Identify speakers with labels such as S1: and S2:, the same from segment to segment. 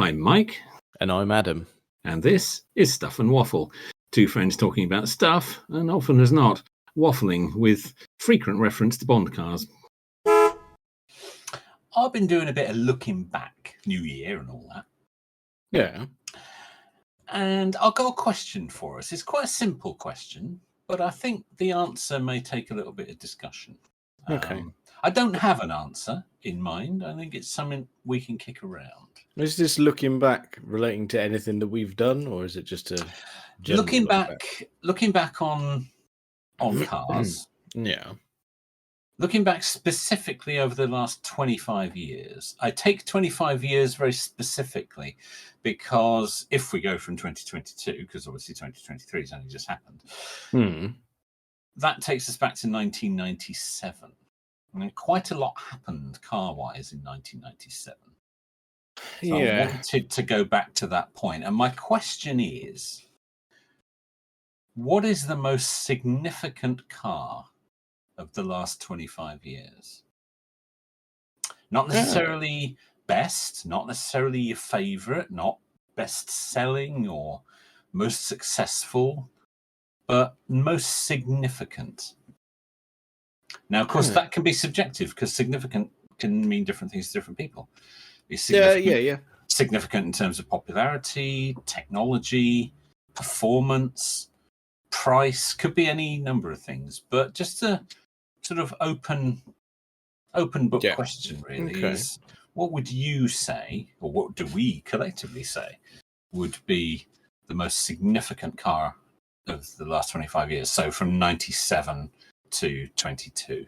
S1: I'm Mike.
S2: And I'm Adam.
S1: And this is Stuff and Waffle. Two friends talking about stuff, and often as not, waffling with frequent reference to Bond cars.
S3: I've been doing a bit of looking back, New Year and all that.
S2: Yeah.
S3: And I've got a question for us. It's quite a simple question, but I think the answer may take a little bit of discussion.
S2: Okay.
S3: I don't have an answer in mind. I think it's something we can kick around.
S2: Is this looking back relating to anything that we've done, or is it just a general
S3: looking back on cars?
S2: Yeah.
S3: Looking back specifically over the last 25 years, I take 25 years very specifically because if we go from 2022, because obviously 2023 has only just happened, that takes us back to 1997. I mean, quite a lot happened car-wise in 1997. So I wanted to go back to that point. And my question is, what is the most significant car of the last 25 years? Not necessarily best, not necessarily your favorite, not best selling or most successful, but most significant. Now, of course, that can be subjective because significant can mean different things to different people. Significant in terms of popularity, technology, performance, price, could be any number of things. But just a sort of open book question really is, what would you say, or what do we collectively say, would be the most significant car of the last 25 years? So from 97 to 22.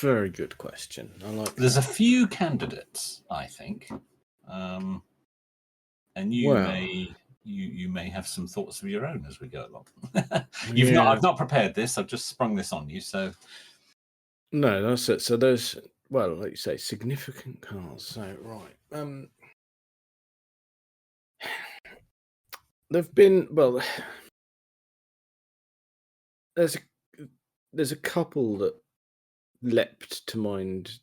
S2: Very good question. I like.
S3: There's a few candidates, I think, and you may have some thoughts of your own as we go along. I've not prepared this. I've just sprung this on you. So
S2: no, that's it. So there's, well, like you say, significant cars. So right, there've been, well, there's a couple that leapt to mind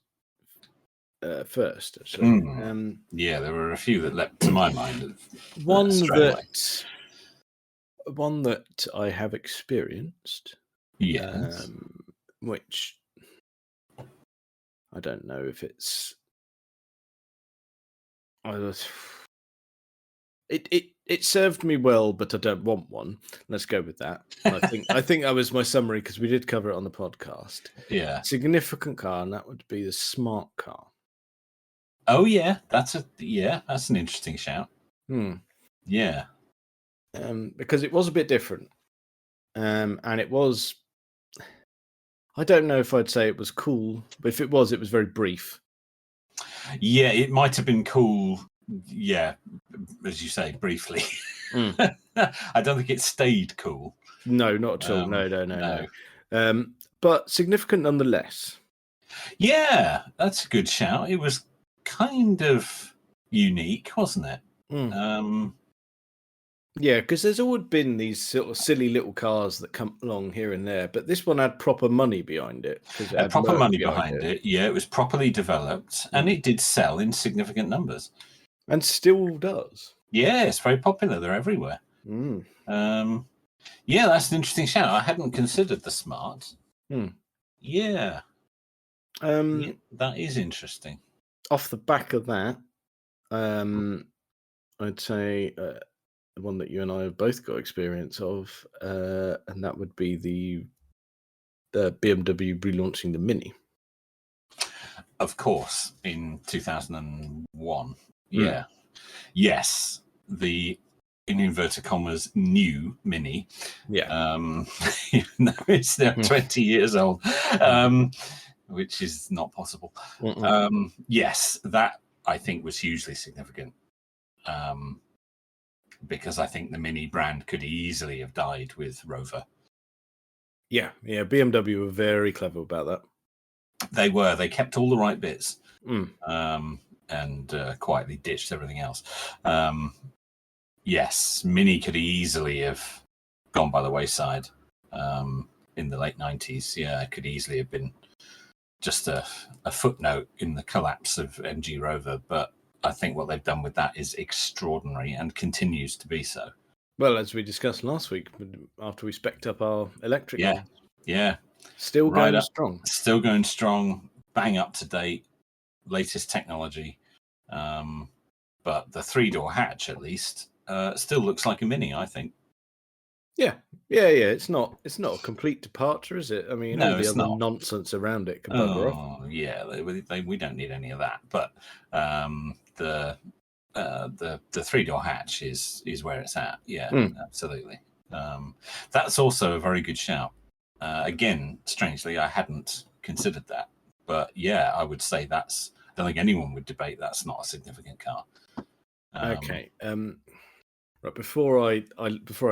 S2: first. Actually,
S3: there were a few that leapt to my mind.
S2: One that I have experienced, which I don't know if it's. It served me well, but I don't want one. Let's go with that. I think that was my summary because we did cover it on the podcast.
S3: Yeah,
S2: significant car, and that would be the smart car.
S3: Oh yeah, that's an interesting shout. Yeah,
S2: because it was a bit different, and it was. I don't know if I'd say it was cool, but if it was very brief.
S3: Yeah, it might have been cool. Yeah, as you say, briefly. I don't think it stayed cool.
S2: No, not at all. No. But significant nonetheless.
S3: Yeah, that's a good shout. It was kind of unique, wasn't it?
S2: Yeah, because there's always been these sort of silly little cars that come along here and there, but this one had proper money behind it.
S3: Proper money behind it. Yeah, it was properly developed, and it did sell in significant numbers.
S2: And still does.
S3: Yeah, it's very popular. They're everywhere. Yeah, that's an interesting shout. I hadn't considered the smart. Yeah. That is interesting.
S2: Off the back of that, I'd say the one that you and I have both got experience of, and that would be the BMW relaunching the Mini.
S3: Of course, in 2001. Yeah. Yes, the, in inverted commas, new Mini.
S2: Yeah.
S3: Even though it's now 20 years old, which is not possible. Yes, that I think was hugely significant. Because I think the Mini brand could easily have died with Rover.
S2: Yeah. BMW were very clever about that.
S3: They were. They kept all the right bits. And quietly ditched everything else. Yes, Mini could easily have gone by the wayside in the late 90s. Yeah, it could easily have been just a footnote in the collapse of MG Rover. But I think what they've done with that is extraordinary and continues to be so.
S2: Well, as we discussed last week, after we spec'd up our electric ones.
S3: Yeah.
S2: Still going strong.
S3: Still going strong, bang up to date, latest technology. But the 3-door hatch, at least, still looks like a Mini, I think.
S2: Yeah. It's not a complete departure, is it? I mean,
S3: No,
S2: all the
S3: it's
S2: other
S3: not.
S2: nonsense around it can bugger off.
S3: Oh, yeah, we don't need any of that. But the 3-door hatch is where it's at. Yeah, absolutely. That's also a very good shout. Again, strangely, I hadn't considered that, but yeah, I would say I don't think anyone would debate that's not a significant car.
S2: Okay. Right, before I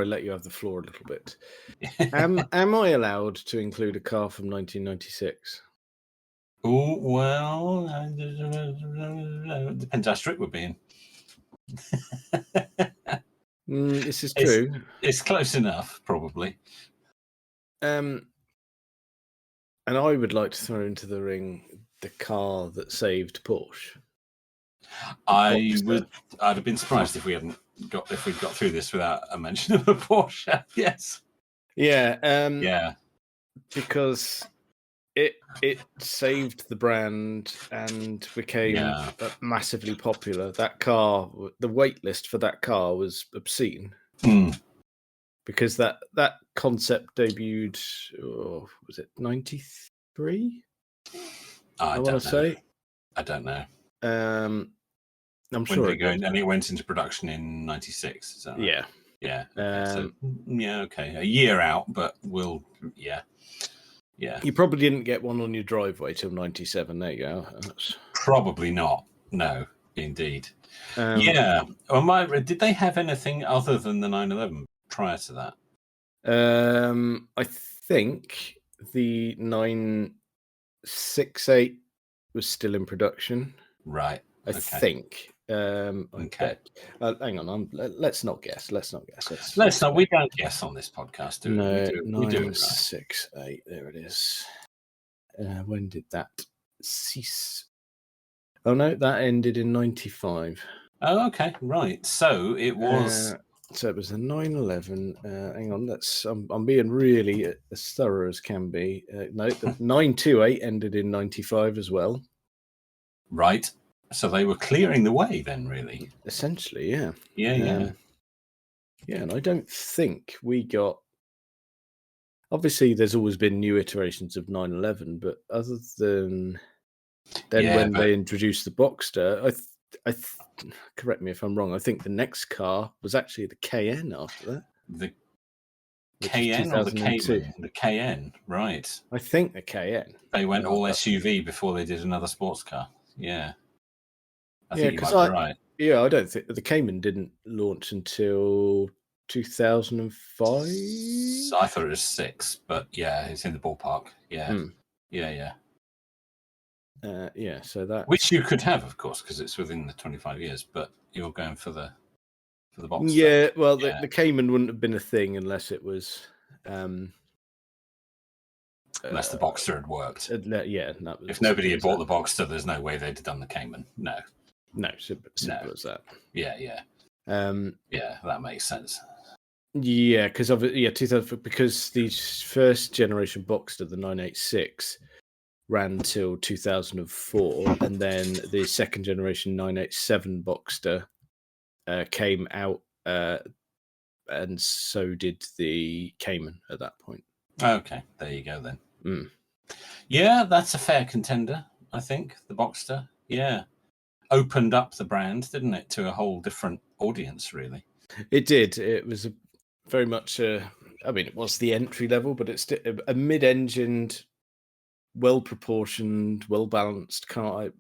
S2: let you have the floor a little bit, am I allowed to include a car from 1996?
S3: Oh, well, it depends how strict we're being.
S2: This is true.
S3: It's close enough, probably.
S2: And I would like to throw into the ring the car that saved Porsche.
S3: I'd have been surprised if we'd got through this without a mention of a Porsche. Yes.
S2: Yeah.
S3: Yeah.
S2: Because it saved the brand and became massively popular. That car, the wait list for that car was obscene. Because that concept debuted, was it 93? I want to say.
S3: I don't know.
S2: I'm sure
S3: and it went into production in 96. Is that right?
S2: Yeah.
S3: Yeah. Okay. A year out, but yeah.
S2: You probably didn't get one on your driveway till 97. There you go.
S3: Probably not. No, indeed. Did they have anything other than the 911 prior to that?
S2: I think the 968 was still in production.
S3: Right.
S2: I think.
S3: Okay.
S2: Hang on. Let's not guess. Let's not.
S3: We don't guess on this podcast, do we?
S2: No,
S3: we do it
S2: 968. There it is. When did that cease? Oh no, that ended in 95.
S3: Oh, okay, right. So it was.
S2: So it was a 911. Hang on, I'm being really as thorough as can be. No, the 928 ended in 95 as well.
S3: Right. So they were clearing the way then, really.
S2: Essentially, yeah.
S3: Yeah.
S2: And I don't think we got. Obviously, there's always been new iterations of 911, but other than when they introduced the Boxster, correct me if I'm wrong. I think the next car was actually the KN after that.
S3: The KN or the Cayman? The KN, right.
S2: I think the KN.
S3: They went all SUV before they did another sports car. Yeah. I think you might be right.
S2: Yeah, I don't think the Cayman didn't launch until 2005.
S3: I thought it was 6, but yeah, it's in the ballpark. Yeah. Yeah.
S2: So that,
S3: which you could have, of course, because it's within the 25 years. But you're going for the box.
S2: Yeah, well, the Cayman wouldn't have been a thing unless it was.
S3: Unless the Boxster had worked.
S2: If
S3: nobody had bought the Boxster, there's no way they'd have done the Cayman. No,
S2: simple as that.
S3: Yeah. That makes sense.
S2: Yeah, because 2000, because the first generation Boxster, the 986, ran till 2004, and then the second generation 987 Boxster came out, and so did the Cayman at that point.
S3: Okay, there you go then. Yeah, that's a fair contender, I think. The Boxster, opened up the brand, didn't it, to a whole different audience, really.
S2: It did. It was very much it was the entry level, but it's a mid-engined, well-proportioned, well-balanced car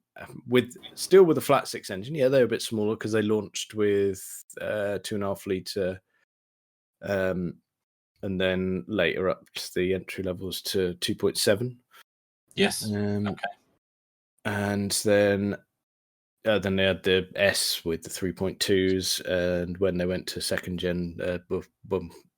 S2: with a flat 6 engine. Yeah, they were a bit smaller because they launched with 2.5 litre, and then later up to the entry levels to 2.7.
S3: Yes.
S2: Okay. And then they had the S with the 3.2s, and when they went to second gen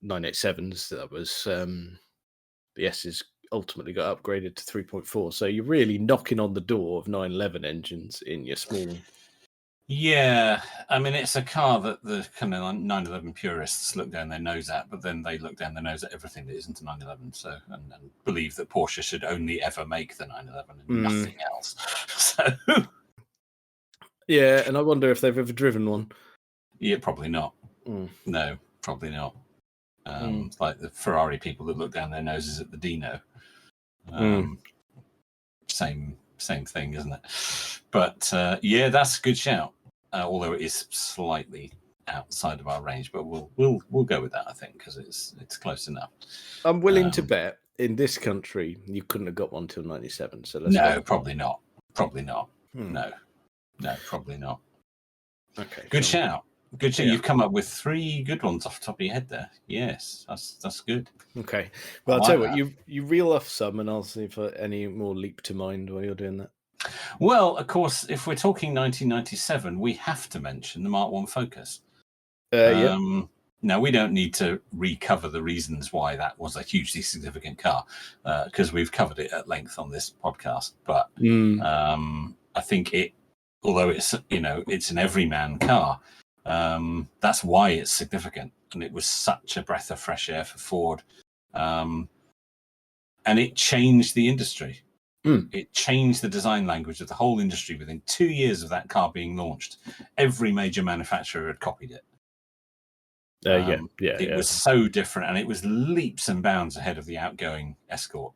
S2: 987s, that was the S's ultimately got upgraded to 3.4. So you're really knocking on the door of 911 engines in your small
S3: Yeah, I mean, it's a car that the kind of 911 purists look down their nose at, but then they look down their nose at everything that isn't a 911, so and believe that Porsche should only ever make the 911 and nothing else. So,
S2: yeah, and I wonder if they've ever driven one.
S3: Yeah, probably not. No, probably not. Like the Ferrari people that look down their noses at the Dino. Same thing, isn't it? But yeah, that's a good shout. Although it is slightly outside of our range, but we'll go with that, I think, because it's close enough.
S2: I'm willing to bet in this country you couldn't have got one till 97. So let's
S3: no, probably not. Probably not. No, probably not.
S2: Okay,
S3: good shout. Good shout.
S2: Yeah.
S3: You've come up with 3 good ones off the top of your head there. Yes, that's good.
S2: Okay. Well, I'll tell you what, you reel off some and I'll see if any more leap to mind while you're doing that.
S3: Well, of course, if we're talking 1997, we have to mention the Mark I Focus.
S2: Yeah.
S3: Now, we don't need to recover the reasons why that was a hugely significant car, because we've covered it at length on this podcast. But I think although it's an everyman car, that's why it's significant. And it was such a breath of fresh air for Ford. And it changed the industry. It changed the design language of the whole industry within 2 years of that car being launched. Every major manufacturer had copied it. It was so different, and it was leaps and bounds ahead of the outgoing Escort.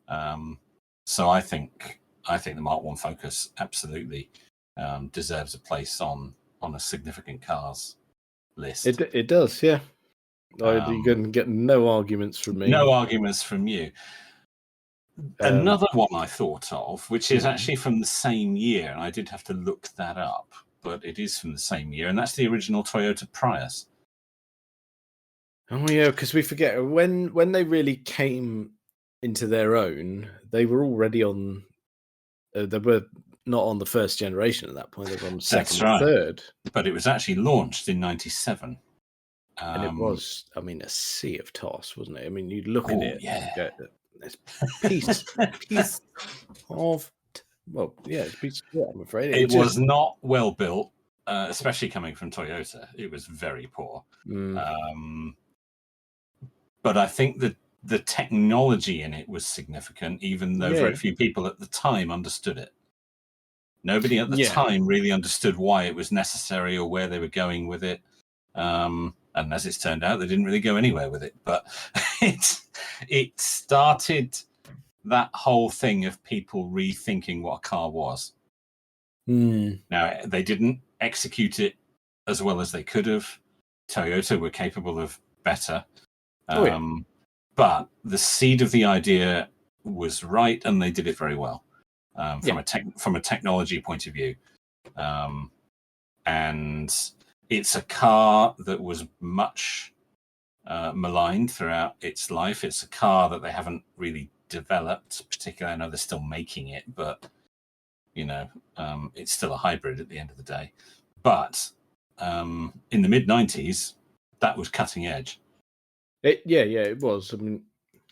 S3: So I think the Mark I Focus absolutely deserves a place on a significant cars list.
S2: It does, yeah. You can get no arguments from me.
S3: No arguments from you. Another one I thought of, which is actually from the same year, and I did have to look that up, but it is from the same year, and that's the original Toyota Prius.
S2: Oh yeah, because we forget when they really came into their own, they were already on. They were not on the first generation at that point. They were on the second or third.
S3: But it was actually launched in '97.
S2: And it was, I mean, a sea of toss, wasn't it? I mean, you look at it,
S3: yeah.
S2: This piece of, well, yeah, it's a piece of shit, I'm afraid.
S3: It was not well built, especially coming from Toyota. It was very poor. But I think that the technology in it was significant, even though very few people at the time understood it. Nobody at the time really understood why it was necessary or where they were going with it. And as it's turned out, they didn't really go anywhere with it. But it started that whole thing of people rethinking what a car was. Now, they didn't execute it as well as they could have. Toyota were capable of better. But the seed of the idea was right, and they did it very well from a technology point of view. And it's a car that was much maligned throughout its life. It's a car that they haven't really developed, particularly. I know they're still making it, but it's still a hybrid at the end of the day. But in the mid-90s, that was cutting edge.
S2: It was. I mean,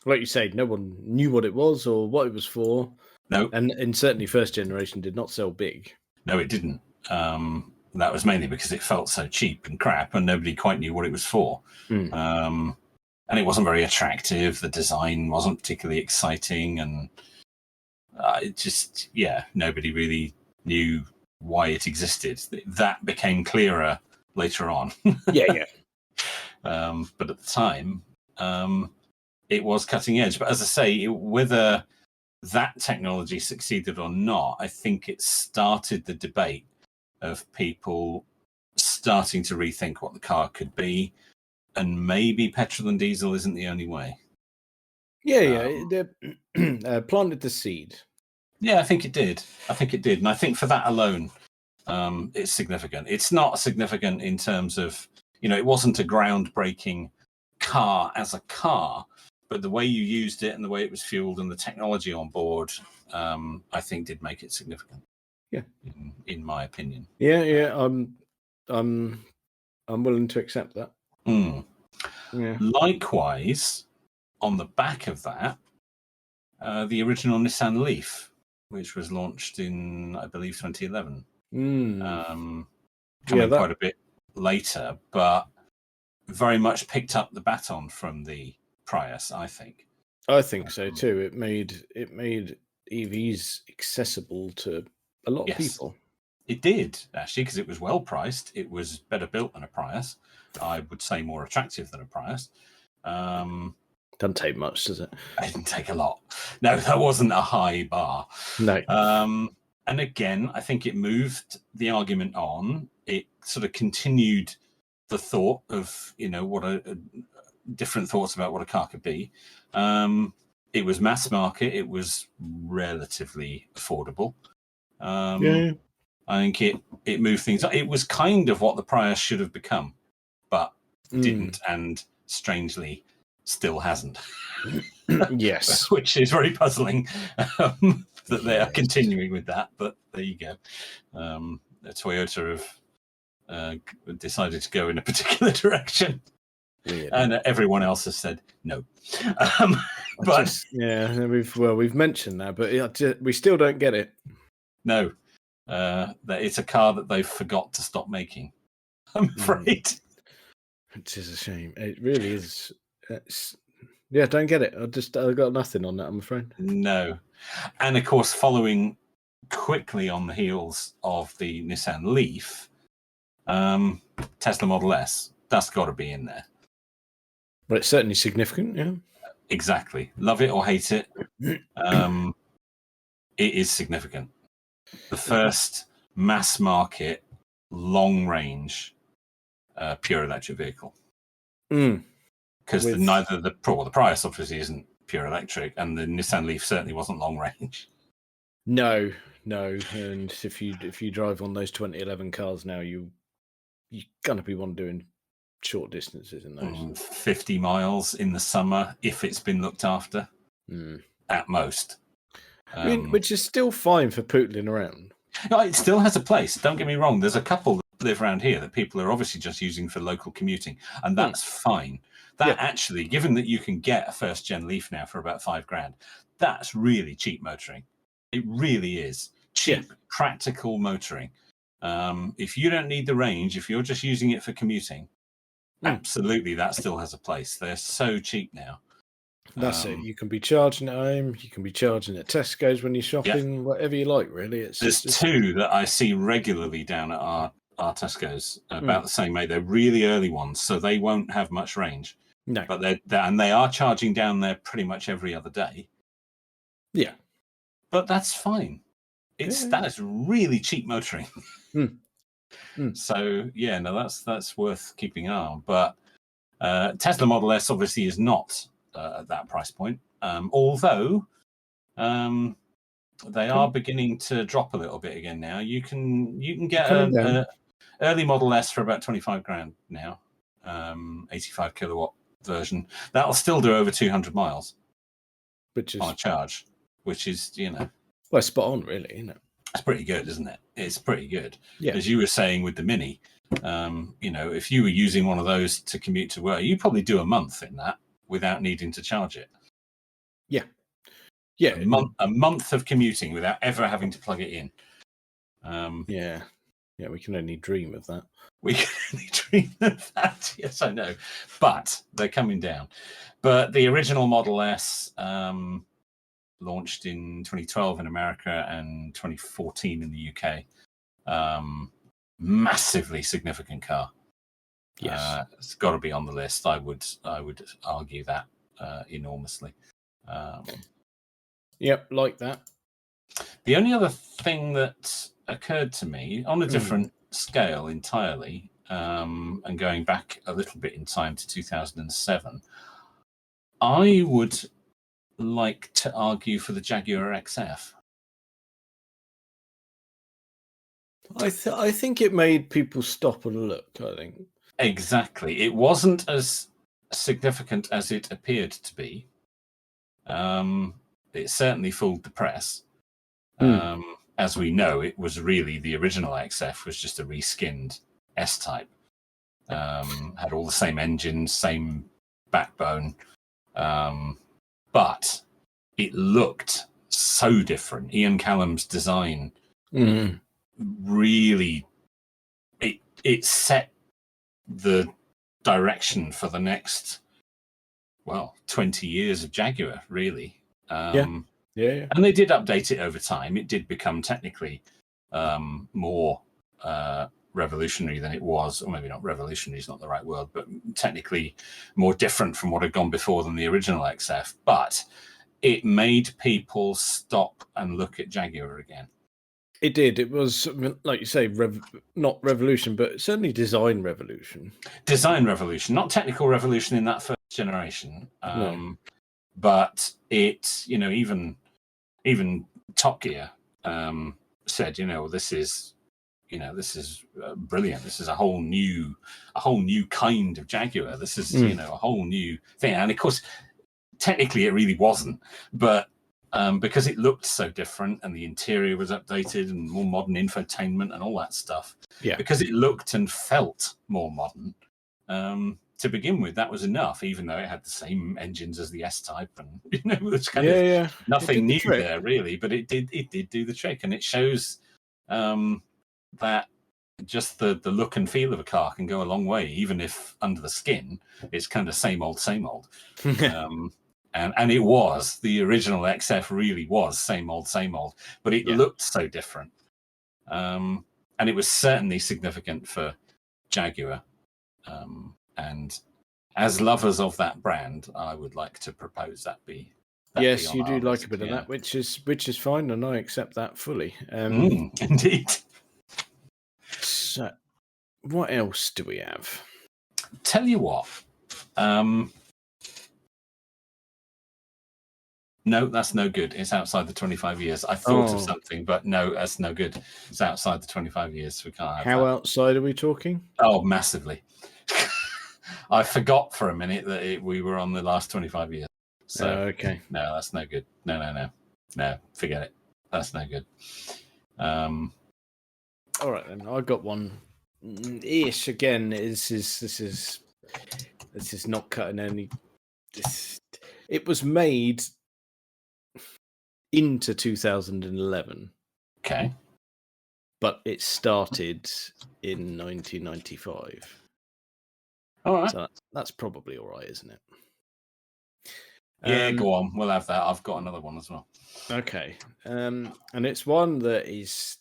S2: like you say, no one knew what it was or what it was for.
S3: No,
S2: and certainly first generation did not sell big.
S3: No, it didn't. That was mainly because it felt so cheap and crap, and nobody quite knew what it was for. And it wasn't very attractive. The design wasn't particularly exciting, and nobody really knew why it existed. That became clearer later on. But at the time, it was cutting edge. But as I say, whether that technology succeeded or not, I think it started the debate of people starting to rethink what the car could be, and maybe petrol and diesel isn't the only way.
S2: They planted the seed.
S3: Yeah, I think it did. And I think for that alone, it's significant. It's not significant in terms of, it wasn't a groundbreaking car as a car, but the way you used it and the way it was fueled and the technology on board, I think did make it significant.
S2: Yeah,
S3: in my opinion.
S2: I'm willing to accept that.
S3: Yeah. Likewise, on the back of that, the original Nissan Leaf, which was launched in, I believe, 2011.
S2: Mm.
S3: Coming quite a bit later, but very much picked up the baton from the Prius, I think.
S2: I think so too. It made EVs accessible to a lot of people.
S3: It did, actually, because it was well priced. It was better built than a Prius. I would say more attractive than a Prius.
S2: Doesn't take much, does it?
S3: It didn't take a lot. No, that wasn't a high bar.
S2: No.
S3: And again, I think it moved the argument on. It sort of continued the thought of, what different thoughts about what a car could be. It was mass market. It was relatively affordable. I think it moved things up. It was kind of what the Prius should have become, but didn't, and strangely still hasn't.
S2: Yes.
S3: Which is very puzzling that they are continuing with that, but there you go. Toyota have decided to go in a particular direction. Weird. And everyone else has said no. But
S2: we've mentioned that, but we still don't get it.
S3: No, that it's a car that they've forgot to stop making. I'm afraid.
S2: Which is a shame. It really is. Don't get it. I got nothing on that, I'm afraid.
S3: No, and of course, following quickly on the heels of the Nissan Leaf, Tesla Model S. That's got to be in there.
S2: But it's certainly significant, yeah.
S3: Exactly. Love it or hate it, it is significant. The first mass market, long range, pure electric vehicle. Because neither the Prius obviously isn't pure electric, and the Nissan Leaf certainly wasn't long range.
S2: No. And if you drive on those 2011 cars now, you're gonna be one doing short distances in those.
S3: 50 miles in the summer if it's been looked after, at most.
S2: I mean, which is still fine for pootling around.
S3: It still has a place. Don't get me wrong. There's a couple that live around here that people are obviously just using for local commuting, and that's fine. That actually, given that you can get a first-gen Leaf now for about $5,000, that's really cheap motoring. It really is cheap, practical motoring. If you don't need the range, if you're just using it for commuting, absolutely, that still has a place. They're so cheap now.
S2: That's it. You can be charging at home. You can be charging at Tesco's when you're shopping. Whatever you like, really.
S3: There's two that I see regularly down at our Tesco's about the same way. They're really early ones, so they won't have much range.
S2: No,
S3: but they are charging down there pretty much every other day.
S2: Yeah,
S3: but that's fine. That is really cheap motoring. So that's worth keeping an eye on. But Tesla Model S obviously is not at that price point, although they are beginning to drop a little bit again now. You can get an early Model S for about $25,000 now, 85 kilowatt version. That'll still do over 200 miles,
S2: which is
S3: on a charge, which is
S2: well, spot on, really, isn't it?
S3: It's pretty good, isn't it? It's pretty good.
S2: Yeah.
S3: As you were saying with the Mini, if you were using one of those to commute to work, you probably do a month in that without needing to charge it.
S2: Yeah.
S3: A month of commuting without ever having to plug it in.
S2: We can only dream of that.
S3: We can only dream of that. Yes, I know. But they're coming down. But the original Model S launched in 2012 in America and 2014 in the UK. Massively significant car.
S2: Yes,
S3: it's got to be on the list. I would argue that enormously.
S2: Like that.
S3: The only other thing that occurred to me on a different scale entirely, and going back a little bit in time to 2007, I would like to argue for the Jaguar XF.
S2: I think it made people stop and look, I think.
S3: Exactly. It wasn't as significant as it appeared to be. It certainly fooled the press. As we know, it was really the original XF was just a reskinned S-Type. Had all the same engines, same backbone. But it looked so different. Ian Callum's design really it set the direction for the next 20 years of Jaguar, really.
S2: Yeah.
S3: And they did update it over time. It did become technically more revolutionary than it was, or maybe not revolutionary is not the right word, but technically more different from what had gone before than the original XF. But it made people stop and look at Jaguar again.
S2: It did. It was, like you say, not revolution, but certainly design revolution.
S3: Design revolution, not technical revolution in that first generation.
S2: No.
S3: But it, even Top Gear said, this is brilliant. This is a whole new kind of Jaguar. This is a whole new thing. And of course, technically, it really wasn't, but because it looked so different and the interior was updated and more modern infotainment and all that stuff.
S2: Yeah. Because
S3: it looked and felt more modern. To begin with, that was enough, even though it had the same engines as the S-Type, and it's kind of nothing new there really. But it did do the trick, and it shows that just the look and feel of a car can go a long way, even if under the skin it's kind of same old. And it was the original XF really was same old, but it looked so different, and it was certainly significant for Jaguar. And as lovers of that brand, I would like to propose that be.
S2: Yes, you do like a bit of that, which is fine, and I accept that fully.
S3: Indeed.
S2: So, what else do we have?
S3: Tell you what. No, that's no good. It's outside the 25 years. I thought of something, but no, that's no good. It's outside the 25 years. We can't have
S2: How
S3: that.
S2: Outside are we talking?
S3: Oh, massively. I forgot for a minute that we were on the last 25 years. So,
S2: okay.
S3: No, that's no good. No, forget it. That's no good.
S2: All right, then. I got one. Ish again. This is not cutting any. It was made into 2011.
S3: Okay.
S2: But it started in 1995.
S3: All right.
S2: So that's probably all right, isn't it?
S3: Yeah, go on. We'll have that. I've got another one as well.
S2: Okay. And it's one that is...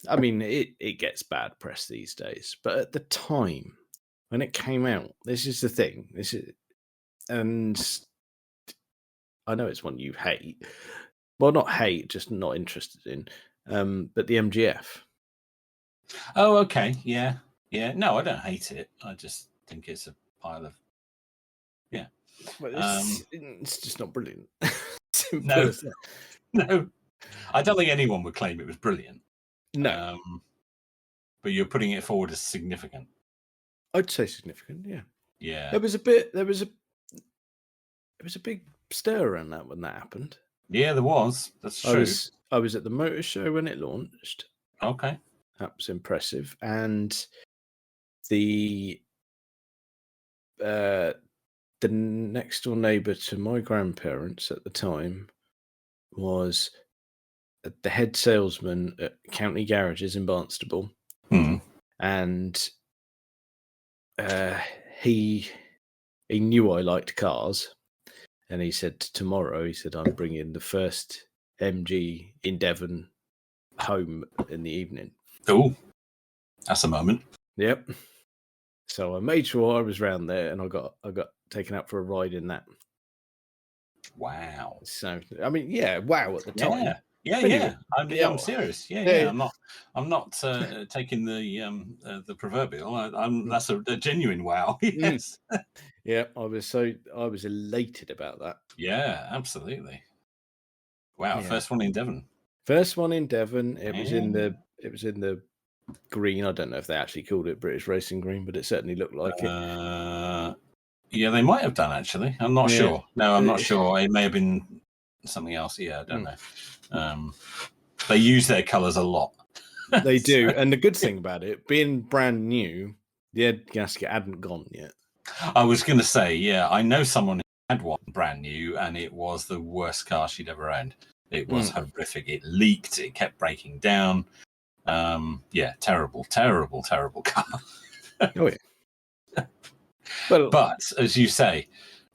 S2: I mean, it gets bad press these days. But at the time, when it came out, this is the thing. And I know it's one you hate. Well, not hate, just not interested in. But the MGF.
S3: Oh, okay. Yeah. No, I don't hate it. I just think it's a pile of... Yeah.
S2: Well, it's just not brilliant.
S3: No. I don't think anyone would claim it was brilliant.
S2: No.
S3: But you're putting it forward as significant.
S2: I'd say significant, yeah.
S3: Yeah.
S2: There was a big stir around that when that happened.
S3: Yeah, there was. That's true.
S2: I was at the motor show when it launched.
S3: Okay.
S2: That was impressive. And the next door neighbour to my grandparents at the time was the head salesman at County Garages in Barnstable. And he knew I liked cars. And he said tomorrow, I'm bringing the first MG in Devon home in the evening.
S3: Oh, that's a moment.
S2: Yep. So I made sure I was round there, and I got taken out for a ride in that.
S3: Wow.
S2: So I mean, wow at the time.
S3: Yeah. I'm serious. Yeah. I'm not taking the proverbial. That's a genuine wow. Yes.
S2: Yeah, I was elated about that.
S3: Yeah, absolutely. Wow, first one in Devon.
S2: First one in Devon. It was in the green. I don't know if they actually called it British Racing Green, but it certainly looked like it.
S3: Yeah, they might have done actually. I'm not sure. No, I'm not sure. It may have been something else. Yeah, I don't know. They use their colours a lot.
S2: They do, and the good thing about it, being brand new, the head gasket hadn't gone yet.
S3: I was going to say, I know someone who had one brand new, and it was the worst car she'd ever owned. It was horrific. It leaked. It kept breaking down. Terrible car.
S2: Oh yeah. Well,
S3: but as you say,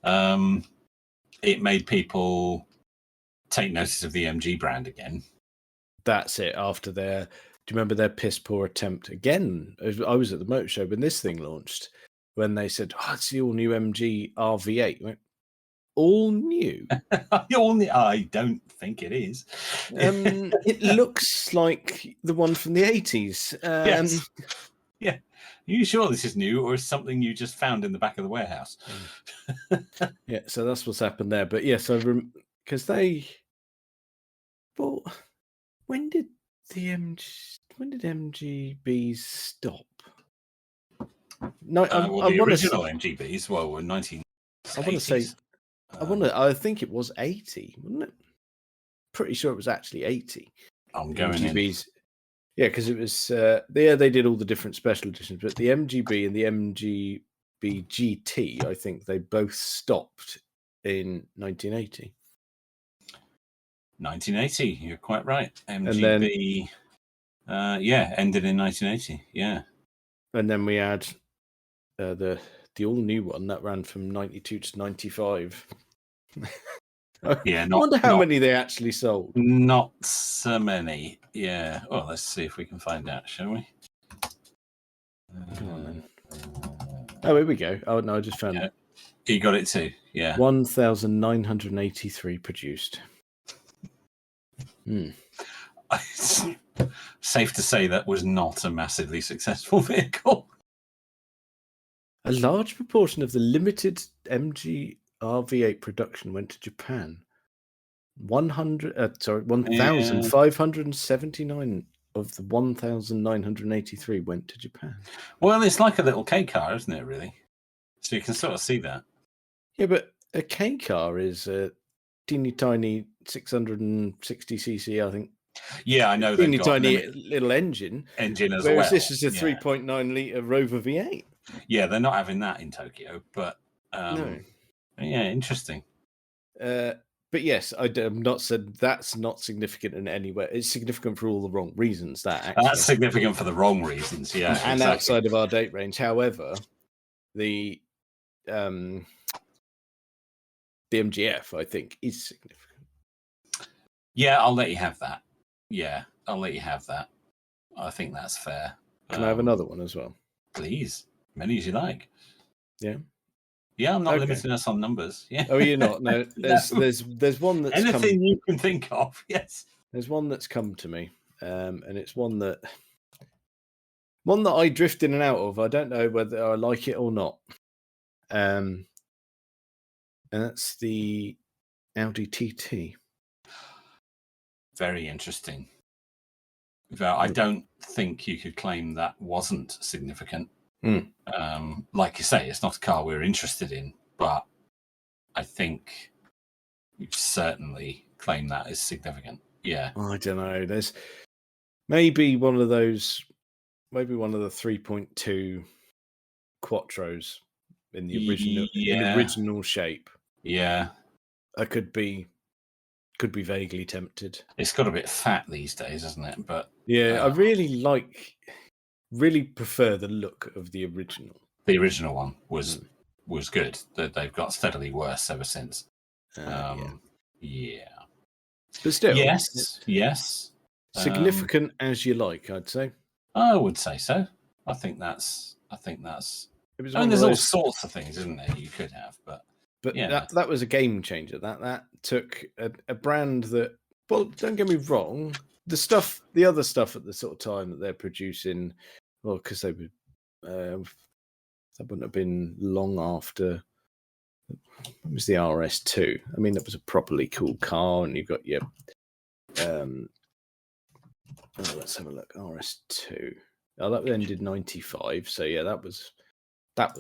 S3: it made people take notice of the MG brand again.
S2: That's it. After their, do you remember their piss poor attempt again? I was at the motor show when this thing launched, when they said, "Oh, it's the all new MG RV8." I went, all new?
S3: I don't think it is.
S2: It looks like the one from the 80s.
S3: Yes. Yeah. Are you sure this is new, or is something you just found in the back of the warehouse?
S2: Yeah, so that's what's happened there. But yes, because they. Well, when did MGBs stop? No,
S3: the original MGBs were 1980s.
S2: I want to say, I think it was 80, wasn't it? Pretty sure it was actually 80.
S3: I'm going
S2: MGBs. Yeah, because it was they did all the different special editions, but the MGB and the MGB GT, I think they both stopped in 1980.
S3: 1980, you're quite right. MGB, ended in 1980. Yeah,
S2: and then we had the all new one that ran from 92 to 95.
S3: Yeah,
S2: I wonder how many they actually sold.
S3: Not so many. Yeah. Well, let's see if we can find out, shall we?
S2: Come on then. Oh, here we go. Oh no, I just found it.
S3: You got it too. Yeah.
S2: 1,983 produced.
S3: Safe to say that was not a massively successful vehicle.
S2: A large proportion of the limited MG RV8 production went to Japan. 1,579 of the 1,983 went to Japan.
S3: Well, it's like a little K car, isn't it, really? So you can sort of see that.
S2: Yeah, but a K car is a teeny tiny 660cc, I think.
S3: Yeah, I know.
S2: Teeny tiny little engine
S3: as well.
S2: Whereas this is a 3.9 litre Rover V8.
S3: Yeah, they're not having that in Tokyo, but
S2: no.
S3: Yeah, interesting.
S2: But yes, I've not said that's not significant in any way. It's significant for all the wrong reasons.
S3: That's significant for the wrong reasons, yeah.
S2: And
S3: exactly.
S2: outside of our date range. However, the MGF, I think, is significant.
S3: Yeah, I'll let you have that. Yeah, I'll let you have that. I think that's fair.
S2: Can I have another one as well?
S3: Please, many as you like.
S2: Yeah.
S3: Yeah, I'm not limiting us on numbers. Yeah.
S2: Oh, you're not. No, there's one that's
S3: anything you can think of. Yes.
S2: There's one that's come to me, and it's one that I drift in and out of. I don't know whether I like it or not. And that's the Audi TT.
S3: Very interesting. I don't think you could claim that wasn't significant. Like you say, it's not a car we're interested in, but I think you certainly claim that as significant. Yeah.
S2: I don't know. There's maybe one of the 3.2 Quattros in the original shape.
S3: Yeah.
S2: I could be vaguely tempted.
S3: It's got a bit fat these days, isn't it? But
S2: yeah, I really prefer the look of the original.
S3: The original one was good. They've got steadily worse ever since. Yeah.
S2: But still,
S3: yes.
S2: Significant as you like, I'd say.
S3: I would say so. I think that's. There's all sorts of things, isn't there? You could have, but yeah.
S2: that was a game changer. That took a brand that. Well, don't get me wrong. The other stuff at the sort of time that they're producing, well, because they would, that wouldn't have been long after. It was the RS2. I mean, that was a properly cool car, and you've got your. Let's have a look. RS2. Oh, that ended 95. So yeah, that was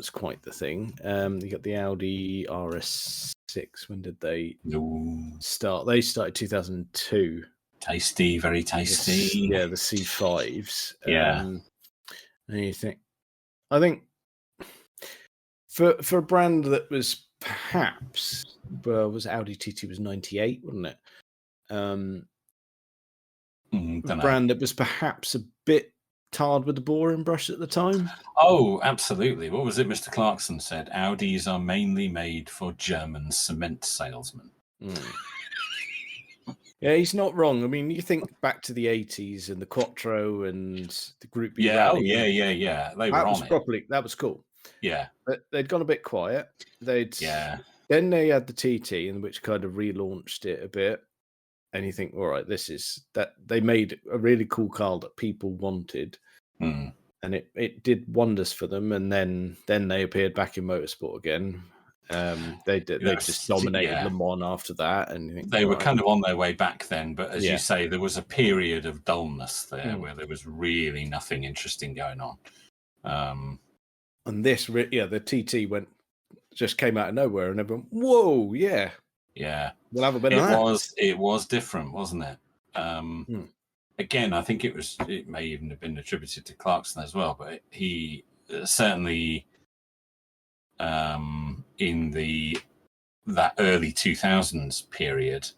S2: quite the thing. You got the Audi RS6. When did they start? They started 2002.
S3: Tasty, very tasty.
S2: The C5s.
S3: Yeah.
S2: And you think, I think for a brand that was perhaps, was Audi TT was 98, wasn't it? brand that was perhaps a bit tarred with the boring brush at the time.
S3: Oh, absolutely. What was it Mr. Clarkson said? Audis are mainly made for German cement salesmen.
S2: Yeah, he's not wrong. I mean, you think back to the 80s and the Quattro and the Group B
S3: Yeah,
S2: Rally.
S3: yeah. They were on it.
S2: That was cool.
S3: Yeah.
S2: But they'd gone a bit quiet. Then they had the TT, in which kind of relaunched it a bit. And you think, all right, this is that they made a really cool car that people wanted. And it did wonders for them. And then they appeared back in motorsport again. They just dominated Le Mans after that, and you think,
S3: they were kind of on their way back then. But as you say, there was a period of dullness there where there was really nothing interesting going on.
S2: And this, the TT just came out of nowhere, and everyone, whoa, yeah, we'll have a bit of that.
S3: It was different, wasn't it? Again, I think it may even have been attributed to Clarkson as well, but he certainly. In that early 2000s period,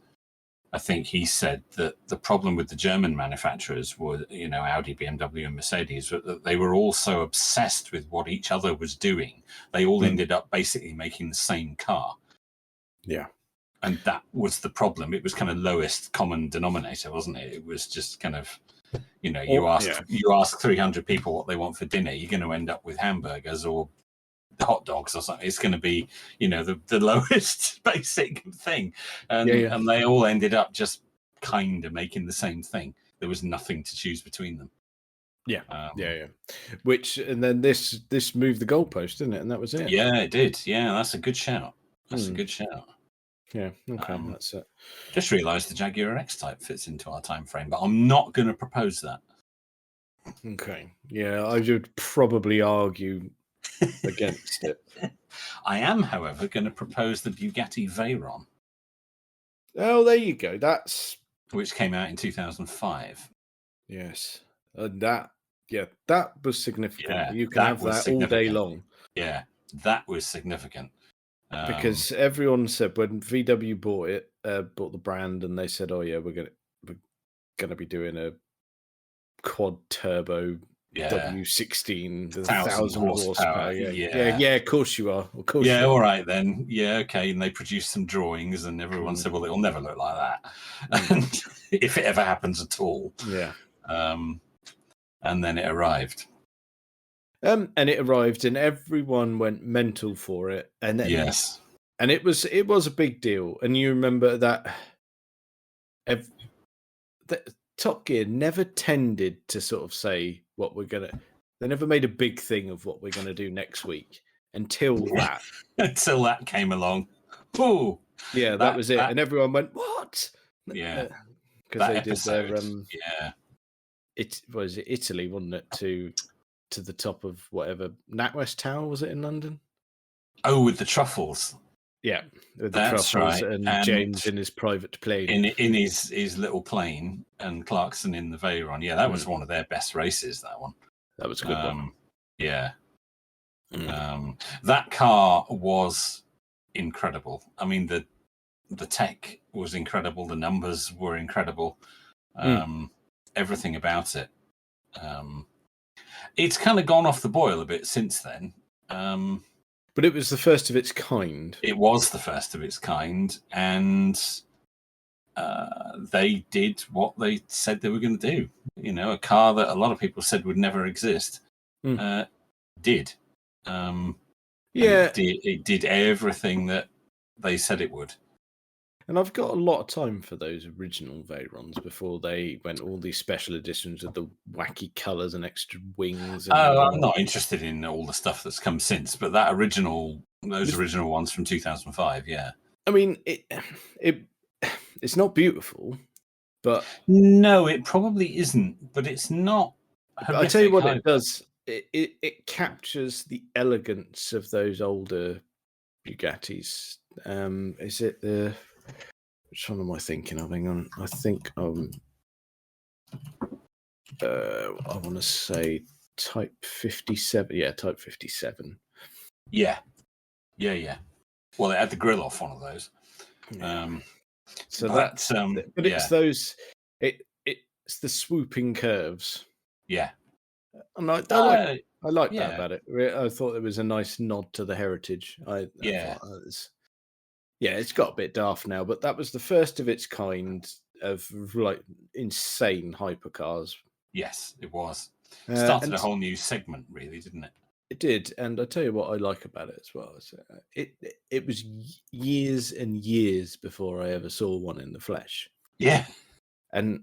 S3: I think he said that the problem with the German manufacturers were, Audi, BMW, and Mercedes, that they were all so obsessed with what each other was doing. They all ended up basically making the same car.
S2: Yeah.
S3: And that was the problem. It was kind of lowest common denominator, wasn't it? It was just kind of, you ask 300 people what they want for dinner, you're going to end up with hamburgers or hot dogs or something. It's going to be, the lowest basic thing. And they all ended up just kind of making the same thing. There was nothing to choose between them.
S2: Yeah. And then this moved the goalpost, didn't it? And that was it.
S3: Yeah, it did. Yeah, that's a good shout. A good shout.
S2: Yeah, okay, that's it.
S3: Just realised the Jaguar X-Type fits into our time frame, but I'm not going to propose that.
S2: Okay. Yeah, I would probably argue against it.
S3: I am, however, going to propose the Bugatti Veyron.
S2: Oh, there you go.
S3: Which came out in 2005.
S2: Yes. And that was significant.
S3: Yeah,
S2: you can have that all day long.
S3: Yeah, that was significant.
S2: Because everyone said when VW bought the brand, and they said, "Oh yeah, we're gonna be doing a quad turbo W16 with 1,000 horsepower." Yeah, of course you are. Of course.
S3: Yeah, all right then. Yeah, okay. And they produced some drawings, and everyone said, "Well, it'll never look like that," and if it ever happens at all.
S2: Yeah.
S3: And then it arrived.
S2: And it arrived, and everyone went mental for it. And then,
S3: yes,
S2: and it was a big deal. And you remember that Top Gear never tended to sort of say what we're gonna. They never made a big thing of what we're gonna do next week until that.
S3: Until that came along. Oh,
S2: yeah, that was it, and everyone went, "What?"
S3: Yeah,
S2: because they
S3: episode,
S2: did their It was Italy, wasn't it? To the top of whatever NatWest Tower, was it in London?
S3: Oh, with the truffles.
S2: Yeah, with the truffles, right. And James in his private plane,
S3: in his little plane, and Clarkson in the Veyron. Yeah, that was one of their best races. That one.
S2: That was a good one.
S3: Yeah. That car was incredible. I mean, the tech was incredible. The numbers were incredible. Everything about it. It's kind of gone off the boil a bit since then.
S2: But it was the first of its kind.
S3: It was the first of its kind, and they did what they said they were going to do. A car that a lot of people said would never exist, did. It did everything that they said it would.
S2: And I've got a lot of time for those original Veyrons before they went all these special editions with the wacky colours and extra wings.
S3: I'm not interested in all the stuff that's come since, but those original ones from 2005, yeah.
S2: I mean, it's not beautiful, but
S3: no, it probably isn't. But it's not.
S2: I tell you what, it does. It captures the elegance of those older Bugattis. Is it the? Which one am I thinking of? Hang on. I think I want to say Type 57. Yeah, Type 57.
S3: Yeah. Well, it had the grill off one of those.
S2: So
S3: But,
S2: that's, but it's those, it's the swooping curves,
S3: yeah.
S2: and I like that about it. I thought it was a nice nod to the heritage. I thought, it's got a bit daft now, but that was the first of its kind of like insane hypercars.
S3: Yes, it was. Started
S2: And
S3: a whole new segment, really, didn't it?
S2: it did, and I tell you what I like about it as well. Is, it was years and years before I ever saw one in the flesh.
S3: Yeah,
S2: and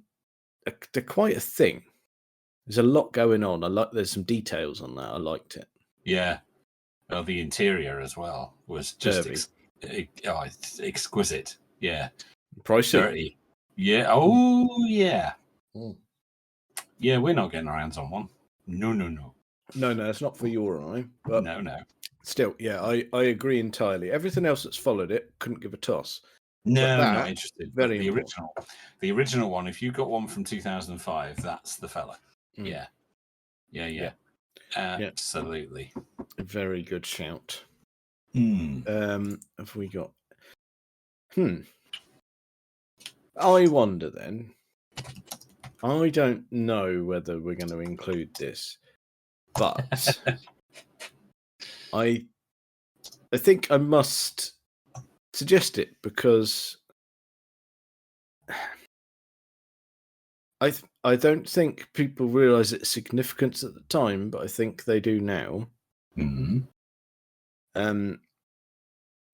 S2: they're quite a thing. There's a lot going on. There's some details on that. I liked it.
S3: Yeah. Well, the interior as well was just it's exquisite. Yeah.
S2: Pricey.
S3: Dirty. Yeah. Oh, yeah. Yeah, we're not getting our hands on one. No.
S2: No, it's not for you or I. But
S3: no.
S2: Still, yeah, I agree entirely. Everything else that's followed it couldn't give a toss.
S3: No, not interested.
S2: Very
S3: the original one. If you got one from 2005, that's the fella. Yeah. Absolutely.
S2: Very good shout. Have we got? I wonder then. I don't know whether we're going to include this, but I think I must suggest it because I don't think people realise its significance at the time, but I think they do now. And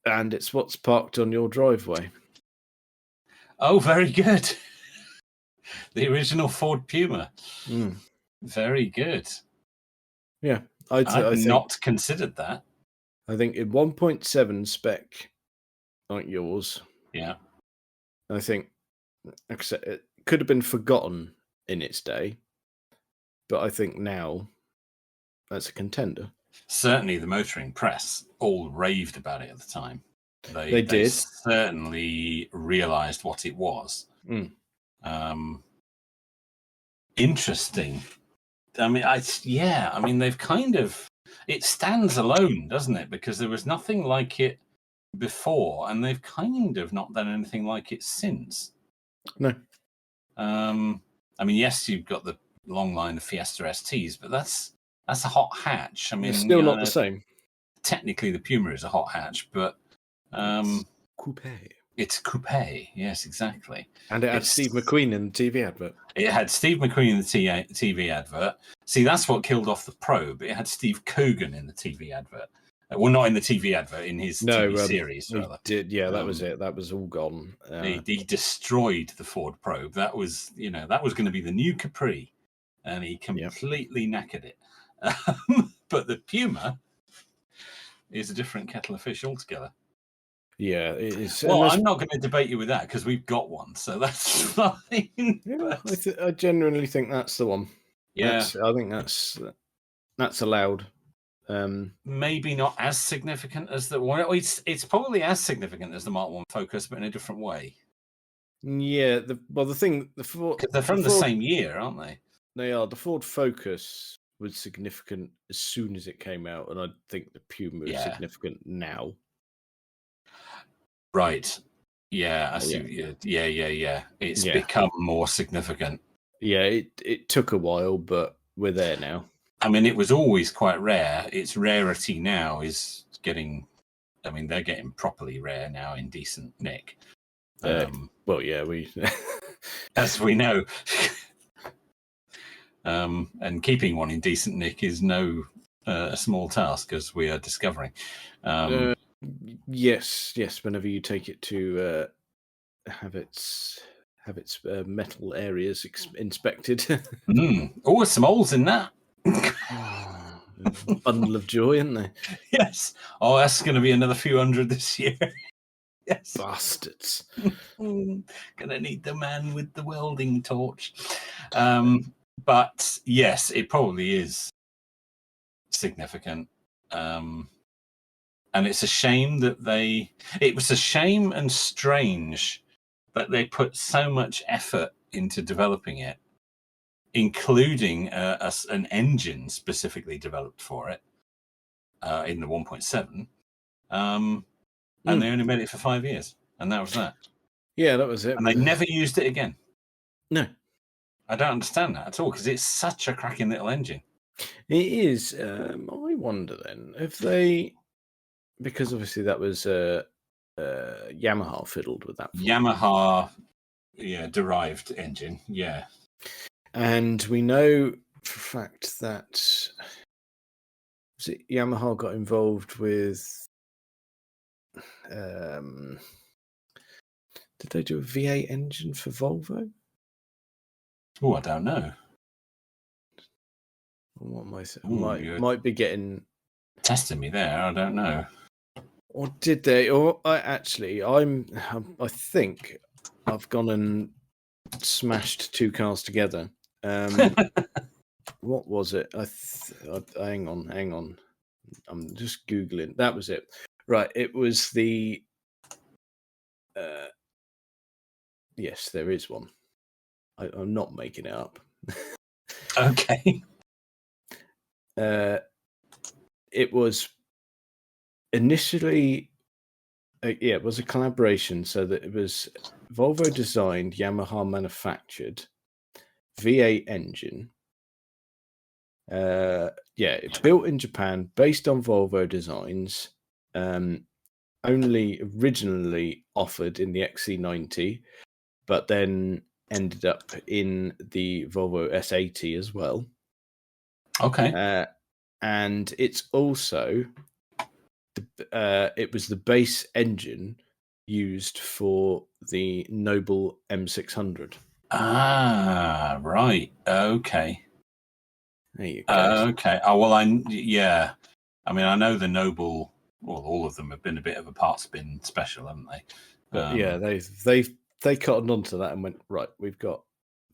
S2: it's what's parked on your driveway.
S3: Oh, very good. The original Ford Puma. Very good.
S2: Yeah,
S3: I've not considered that.
S2: I think in 1.7 spec, like yours.
S3: Yeah.
S2: I think it could have been forgotten in its day, but I think now that's a contender.
S3: Certainly, the motoring press all raved about it at the time. They did. Certainly realised what it was. Interesting. I mean, they've kind of. It stands alone, doesn't it? Because there was nothing like it before, and they've kind of not done anything like it since.
S2: No.
S3: I mean, yes, you've got the long line of Fiesta STs, but that's a hot hatch. I mean,
S2: it's still not the same.
S3: Technically, the Puma is a hot hatch, but
S2: it's coupe.
S3: It's coupe, yes, exactly.
S2: And it had Steve McQueen in the TV advert.
S3: It had Steve McQueen in the TV advert. See, that's what killed off the Probe. It had Steve Coogan in the TV advert. Well, not in the TV advert, in his TV series, rather.
S2: He did, yeah, that was it. That was all gone.
S3: He destroyed the Ford Probe. That was going to be the new Capri, and he completely knackered it. But the Puma is a different kettle of fish altogether.
S2: Yeah, it is.
S3: Well, I'm not going to debate you with that because we've got one, so that's fine.
S2: Yeah, I genuinely think that's the one.
S3: Yeah,
S2: I think that's allowed.
S3: Maybe not as significant as the one. It's probably as significant as the Mark 1 Focus, but in a different way.
S2: Yeah, the Ford,
S3: because they're from the same year, aren't they?
S2: They are. The Ford Focus was significant as soon as it came out, and I think the Puma is significant now.
S3: Right. Yeah, I see. Yeah. It's become more significant.
S2: Yeah, it took a while, but we're there now.
S3: I mean, it was always quite rare. Its rarity now is getting. I mean, they're getting properly rare now in decent nick.
S2: Well, yeah, we
S3: as we know. And keeping one in decent nick is no small task, as we are discovering.
S2: Yes. Whenever you take it to have its metal areas inspected.
S3: Oh, some holes in that.
S2: Bundle of joy, isn't they?
S3: Yes. Oh, that's going to be another few hundred this year. Yes.
S2: Bastards.
S3: Gonna need the man with the welding torch. But yes, it probably is significant. And it's a shame that it was a shame and strange that they put so much effort into developing it, including an engine specifically developed for it in the 1.7. And they only made it for 5 years, and that was that.
S2: Yeah, that was it.
S3: And they never used it again.
S2: No.
S3: I don't understand that at all because it's such a cracking little engine.
S2: It is. I wonder then if they, because obviously that was Yamaha fiddled with that.
S3: Yamaha, derived engine, yeah.
S2: And we know for a fact that Yamaha got involved with. Did they do a V8 engine for Volvo?
S3: Oh, I don't know.
S2: What am I saying? Might be getting
S3: testing me there. I don't know.
S2: Or did they? Or I think I've gone and smashed two cars together. What was it? Hang on. I'm just googling. That was it. Right. It was the. Yes, there is one. I'm not making it up.
S3: Okay.
S2: It was initially, it was a collaboration. So that it was Volvo designed, Yamaha manufactured, V8 engine. It's built in Japan, based on Volvo designs. Only originally offered in the XC90, but then ended up in the Volvo S80 as well.
S3: Okay.
S2: And it's also it was the base engine used for the Noble M600.
S3: Ah, right. Okay.
S2: There you go.
S3: Okay. Oh well, I mean, I know the Noble. Well, all of them have been a bit of a part spin special, haven't they?
S2: But yeah, they cottoned onto that and went, right, we've got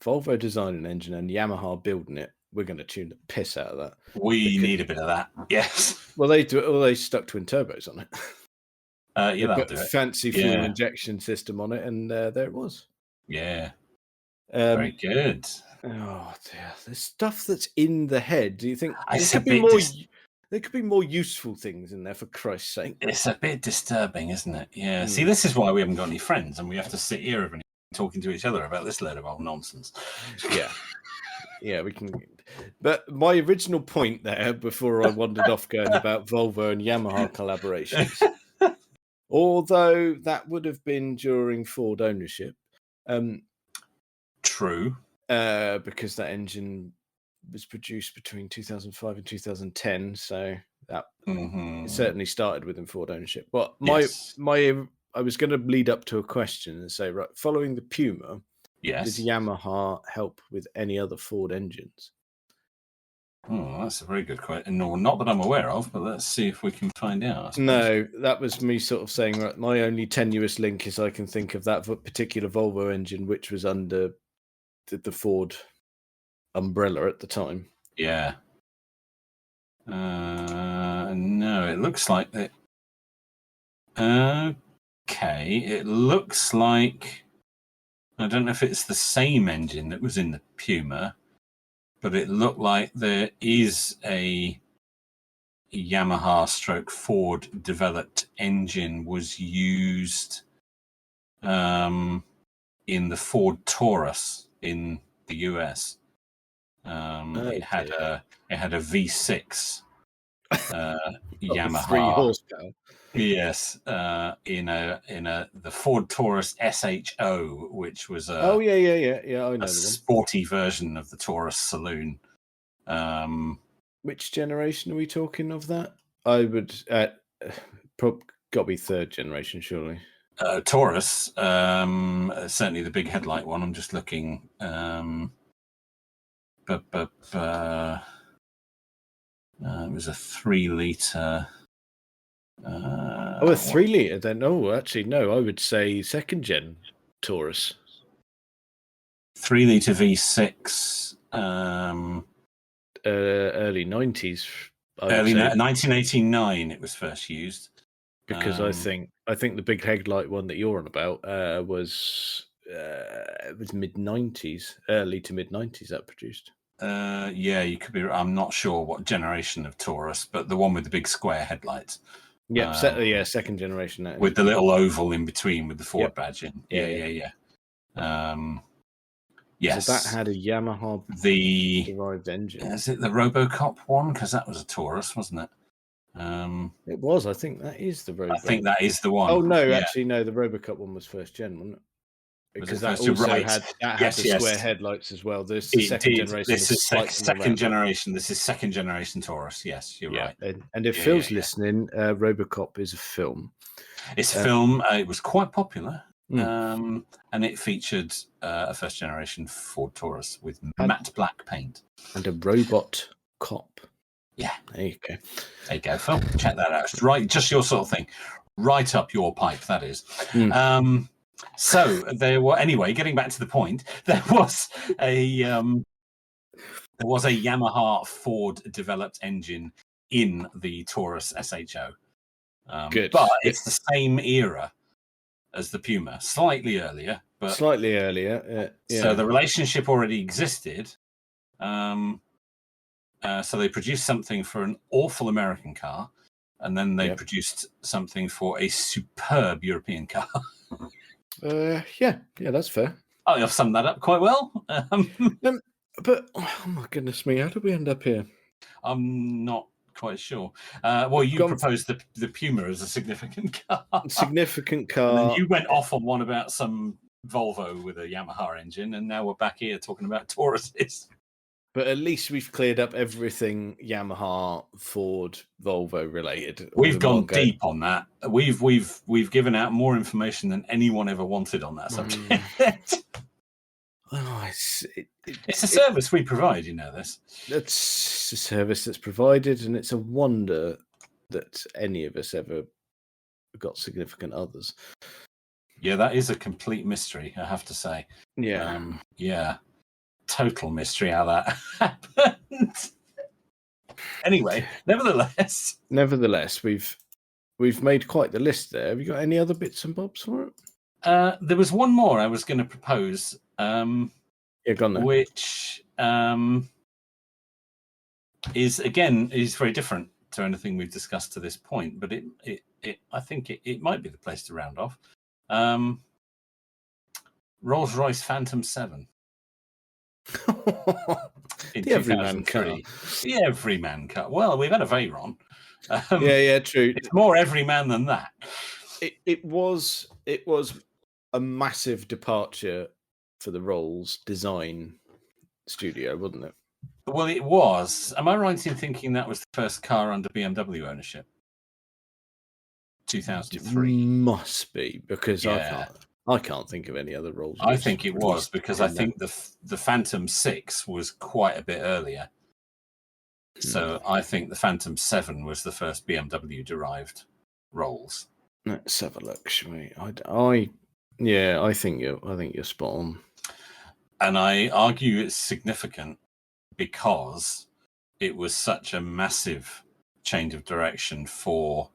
S2: Volvo designing an engine and Yamaha building it. We're going to tune the piss out of that.
S3: We need a bit of that. Yes.
S2: Well, they do it. Well, they stuck twin turbos on it.
S3: Yeah, that'll do it.
S2: Fancy fuel injection system on it, and there it was.
S3: Yeah. Very good.
S2: Oh dear, the stuff that's in the head. Do you think there could be more useful things in there, for Christ's sake?
S3: It's a bit disturbing, isn't it? Yeah. See, this is why we haven't got any friends, and we have to sit here every night talking to each other about this load of old nonsense.
S2: Yeah, we can. But my original point there, before I wandered off going about Volvo and Yamaha collaborations, although that would have been during Ford ownership.
S3: True.
S2: Because that engine was produced between 2005 and 2010, so that it certainly started within Ford ownership. But I was going to lead up to a question and say, right, following the Puma, did Yamaha help with any other Ford engines?
S3: Oh, that's a very good question. No, not that I'm aware of, but let's see if we can find out.
S2: No, that was me sort of saying, right, my only tenuous link is I can think of that particular Volvo engine, which was under the Ford umbrella at the time.
S3: Yeah. No, it looks like that. Okay, it looks like, I don't know if it's the same engine that was in the Puma, but it looked like there is a Yamaha / Ford developed engine was used in the Ford Taurus in the US. It had a V6 Yamaha
S2: 3 horsepower.
S3: Yes, in the Ford Taurus SHO, which was
S2: I know
S3: a sporty version of the Taurus Saloon.
S2: Which generation are we talking of that? I would got to be 3rd generation, surely.
S3: Taurus, certainly the big headlight one. I'm just looking. It was a 3-liter.
S2: A 3-liter then? Oh, actually, no. I would say 2nd gen Taurus.
S3: 3-liter V6.
S2: Early 90s.
S3: Early 1989. It was first used.
S2: Because I think the big headlight one that you're on about was mid 90s, early to mid 90s that produced.
S3: Yeah, you could be. I'm not sure what generation of Taurus, but the one with the big square headlights.
S2: Yeah, second generation. That
S3: with the little oval in between with the Ford badge in.
S2: Yeah.
S3: Yes.
S2: So that had a Yamaha derived engine.
S3: Is it the RoboCop one? Because that was a Taurus, wasn't it?
S2: It was. I think that is the Robo.
S3: I think that is the one.
S2: Oh no, actually no. The RoboCop one was first gen, wasn't it? Because that also had the square headlights as well. This second generation.
S3: This is second generation. This is second generation Taurus. Yes, you're right.
S2: And if Phil's listening, RoboCop is a film.
S3: It's a film. It was quite popular, and it featured a first generation Ford Taurus with matte black paint
S2: and a robot cop.
S3: Yeah,
S2: there you go.
S3: There you go, Phil. Check that out. Right, just your sort of thing. Right up your pipe. That is. So there were, anyway, getting back to the point, there was a Yamaha Ford developed engine in the Taurus SHO.
S2: Good.
S3: But it's the same era as the Puma, slightly earlier.
S2: So
S3: the relationship already existed. So they produced something for an awful American car, and then they produced something for a superb European car.
S2: Yeah, that's fair.
S3: Oh, you've summed that up quite well.
S2: But oh my goodness me, how did we end up here?
S3: I'm not quite sure. Well, you proposed the Puma as a significant car.
S2: Significant car.
S3: And then you went off on one about some Volvo with a Yamaha engine, and now we're back here talking about Tauruses.
S2: But at least we've cleared up everything Yamaha, Ford, Volvo related.
S3: We've gone deep on that. We've given out more information than anyone ever wanted on that subject. It's a service we provide, you know this.
S2: It's a service that's provided, and it's a wonder that any of us ever got significant others.
S3: Yeah, that is a complete mystery, I have to say.
S2: Yeah.
S3: Total mystery how that happened. Anyway, nevertheless,
S2: we've made quite the list there. Have you got any other bits and bobs for it?
S3: There was one more I was going to propose,
S2: go on then.
S3: which is very different to anything we've discussed to this point, but I think it might be the place to round off. Rolls-Royce Phantom 7. In
S2: the everyman car.
S3: The everyman car. Well, we've had a Veyron.
S2: True.
S3: It's more everyman than that.
S2: It was a massive departure for the Rolls design studio, wasn't it?
S3: Well, it was. Am I right in thinking that was the first car under BMW ownership? 2003.
S2: Must be, because I can't think of any other Rolls.
S3: I think it was, because I think the Phantom 6 was quite a bit earlier. So I think the Phantom 7 was the first BMW derived Rolls.
S2: Let's have a look, shall we? I think you're spot on.
S3: And I argue it's significant because it was such a massive change of direction for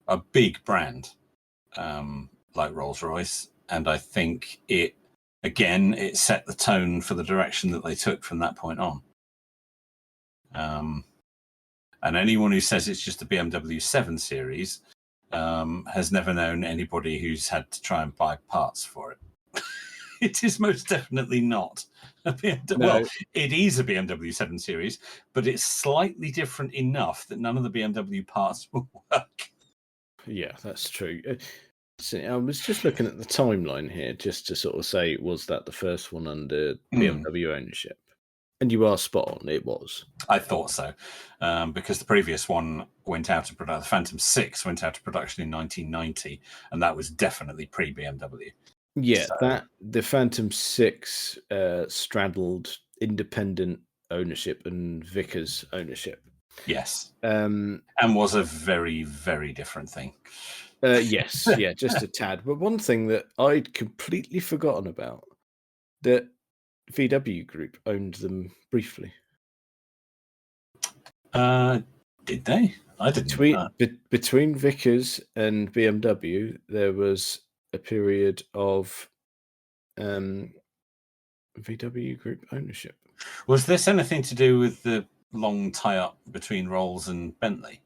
S3: a big brand like Rolls-Royce. And I think it set the tone for the direction that they took from that point on. And anyone who says it's just a BMW 7 Series has never known anybody who's had to try and buy parts for it. It is most definitely not a BMW. No. Well, it is a BMW 7 Series, but it's slightly different enough that none of the BMW parts will work.
S2: Yeah, that's true. I was just looking at the timeline here, just to sort of say, was that the first one under BMW ownership? And you are spot on, it was.
S3: I thought so, because the previous one went out of production. The Phantom 6 went out of production in 1990, and that was definitely pre-BMW.
S2: Yeah, the Phantom 6 straddled independent ownership and Vickers ownership.
S3: Yes, and was a very, very different thing.
S2: Yes, just a tad. But one thing that I'd completely forgotten about, that VW Group owned them briefly.
S3: Did they? I didn't.
S2: Between Vickers and BMW, there was a period of VW Group ownership.
S3: Was this anything to do with the long tie-up between Rolls and Bentley?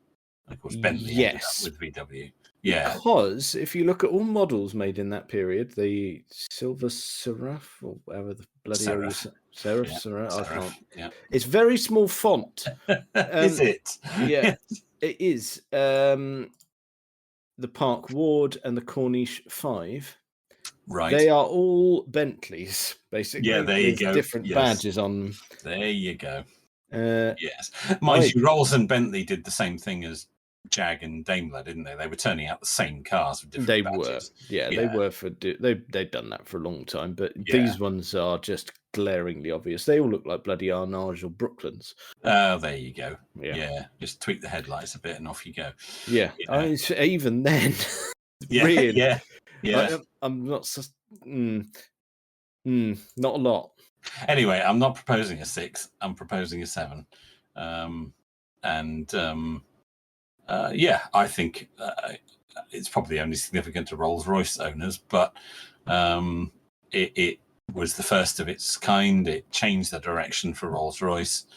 S3: Of course, Bentley ended up
S2: Yes.
S3: with VW. Yeah.
S2: Because if you look at all models made in that period, the Silver Seraph, or whatever the bloody hell you say, Seraph,
S3: Yeah,
S2: Seraph, I can't.
S3: Seraph, yeah.
S2: It's very small font.
S3: Is it?
S2: Yeah, it is. The Park Ward and the Corniche 5.
S3: Right.
S2: They are all Bentleys, basically.
S3: Yeah, there you
S2: with
S3: go.
S2: different
S3: Yes.
S2: badges on them.
S3: There you go.
S2: Uh,
S3: Yes. Mind you, Rolls and Bentley did the same thing as Jag and Daimler, didn't they? They were turning out the same cars with different badges.
S2: They were they've done that for a long time, but these ones are just glaringly obvious. They all look like bloody Arnage or Brooklands.
S3: Oh, there you go.
S2: Yeah.
S3: Just tweak the headlights a bit and off you go.
S2: Yeah, even then, really,
S3: yeah.
S2: I'm not not a lot.
S3: Anyway, I'm not proposing a 6. I'm proposing a 7. I think it's probably only significant to Rolls-Royce owners, but it was the first of its kind. It changed the direction for Rolls-Royce.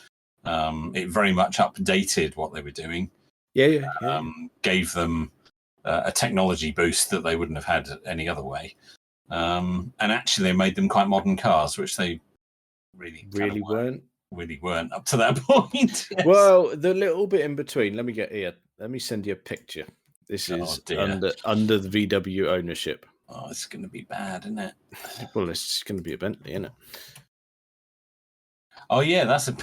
S3: It very much updated what they were doing. Gave them a technology boost that they wouldn't have had any other way. And actually made them quite modern cars, which they really weren't up to that point. Yes.
S2: Well, the little bit in between, let me send you a picture. This is under the VW ownership.
S3: Oh, it's going to be bad, isn't it?
S2: Well, it's going to be a Bentley, isn't it?
S3: Oh yeah, that's a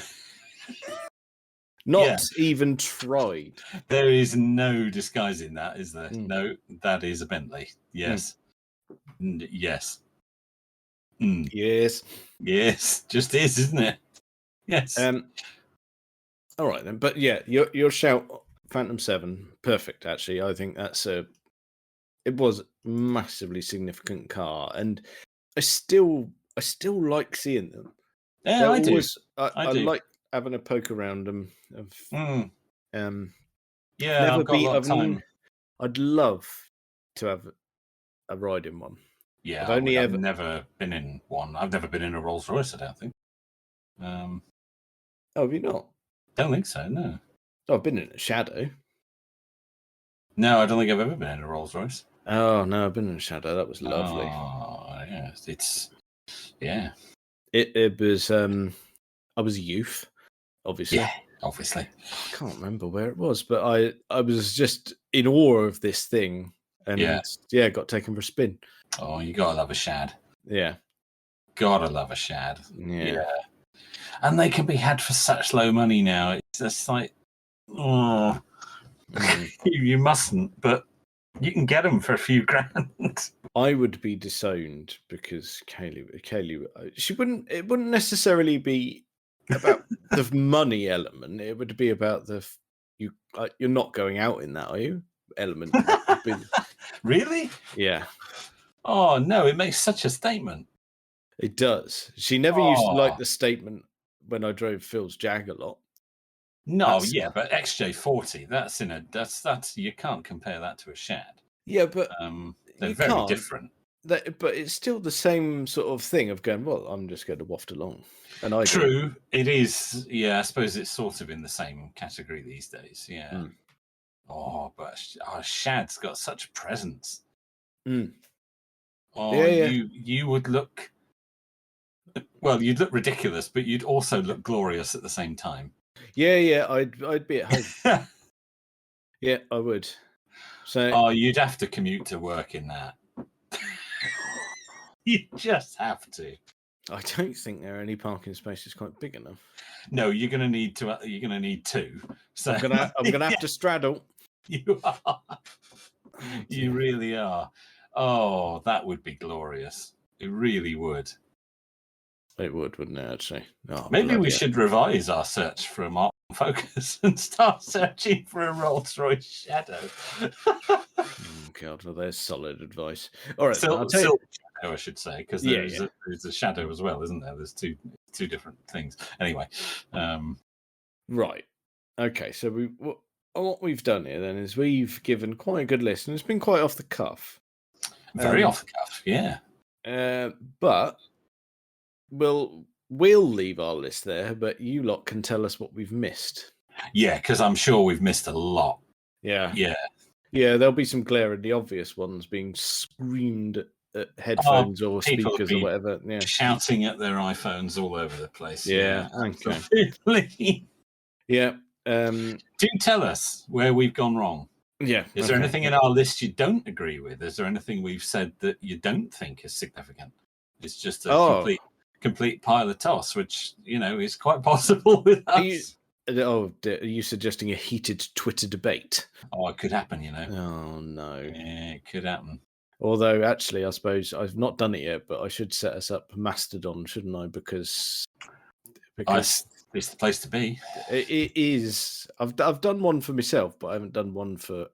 S2: not even tried.
S3: There is no disguising that, is there? No, that is a Bentley. Yes. Yes. Yes, just is, isn't it? Yes.
S2: All right then, but yeah, your shout, Phantom 7, perfect. Actually, I think it was a massively significant car, and I still like seeing them.
S3: Yeah, I do.
S2: I like having a poke around them.
S3: Yeah, I've got a lot of time.
S2: I'd love to have a ride in one.
S3: Yeah, I've never been in one. I've never been in a Rolls Royce, I don't think.
S2: Oh, have you not?
S3: Don't think so, no.
S2: Oh, I've been in a Shadow.
S3: No, I don't think I've ever been in a Rolls Royce.
S2: Oh, no, I've been in a Shadow. That was lovely.
S3: Oh, yeah.
S2: It was, I was a youth, obviously.
S3: Yeah, obviously.
S2: I can't remember where it was, but I was just in awe of this thing. And got taken for a spin.
S3: Oh, you gotta love a Shad.
S2: Yeah.
S3: Gotta love a Shad.
S2: Yeah.
S3: And they can be had for such low money now. It's just like, you mustn't, but you can get them for a few grand.
S2: I would be disowned because Kaylee, it wouldn't necessarily be about the money element. It would be about you're not going out in that, are you? Element.
S3: Really?
S2: Yeah.
S3: Oh no, it makes such a statement.
S2: It does. She never used to like the statement when I drove Phil's Jag a lot.
S3: No, but XJ40, that's you can't compare that to a Shad.
S2: Yeah, but
S3: they're very different.
S2: But it's still the same sort of thing of going, well, I'm just going to waft along. And
S3: True, it is. Yeah, I suppose it's sort of in the same category these days. Yeah. Oh, but Shad's got such presence. Oh, you would look. Well, you'd look ridiculous, but you'd also look glorious at the same time.
S2: Yeah, I'd be at home. Yeah, I would. So,
S3: you'd have to commute to work in that. You just have to.
S2: I don't think there are any parking spaces quite big enough.
S3: No, you're going to need to. You're going to need 2. So
S2: I'm gonna have to straddle.
S3: You are. You really are. Oh, that would be glorious. It really would.
S2: It would, wouldn't it, actually? Oh,
S3: maybe we should revise our search for a Mark Focus and start searching for a Rolls-Royce Shadow.
S2: Oh, God, well, there's solid advice. All right,
S3: Silver Shadow, I should say, because there's a Shadow as well, isn't there? There's two different things. Anyway.
S2: Right. Okay, so what we've done here, then, is we've given quite a good list, and it's been quite off the cuff.
S3: Very off the cuff, yeah.
S2: But we'll leave our list there, but you lot can tell us what we've missed.
S3: Yeah, because I'm sure we've missed a lot.
S2: Yeah.
S3: Yeah.
S2: Yeah, there'll be some glaringly obvious ones being screamed at headphones or
S3: people
S2: speakers or whatever. Yeah.
S3: Shouting at their iPhones all over the place.
S2: Yeah,
S3: Yeah,
S2: okay.
S3: absolutely.
S2: Yeah.
S3: Do tell us where we've gone wrong.
S2: Yeah.
S3: Is there anything in our list you don't agree with? Is there anything we've said that you don't think is significant? It's just a complete pile of toss, which, is quite possible with us.
S2: Are you suggesting a heated Twitter debate?
S3: Oh, it could happen,
S2: Oh, no.
S3: Yeah, it could happen.
S2: Although, actually, I suppose I've not done it yet, but I should set us up Mastodon, shouldn't I? Because
S3: it's the place to be.
S2: It is. I've done one for myself, but I haven't done one for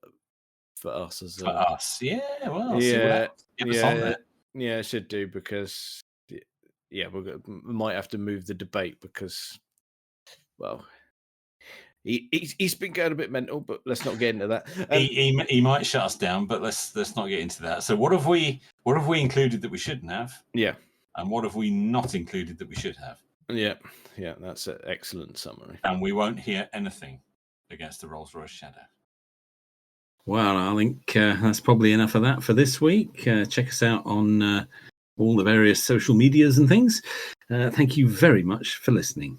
S2: us as
S3: for us. Yeah, well,
S2: yeah,
S3: get us on there.
S2: Yeah, I should do, because we might have to move the debate because, well, he's been going a bit mental, but let's not get into that.
S3: He might shut us down, but let's not get into that. So what have we included that we shouldn't have?
S2: Yeah.
S3: And what have we not included that we should have?
S2: Yeah, that's an excellent summary.
S3: And we won't hear anything against the Rolls-Royce Shadow.
S1: Well, I think that's probably enough of that for this week. Check us out on all the various social medias and things. Thank you very much for listening.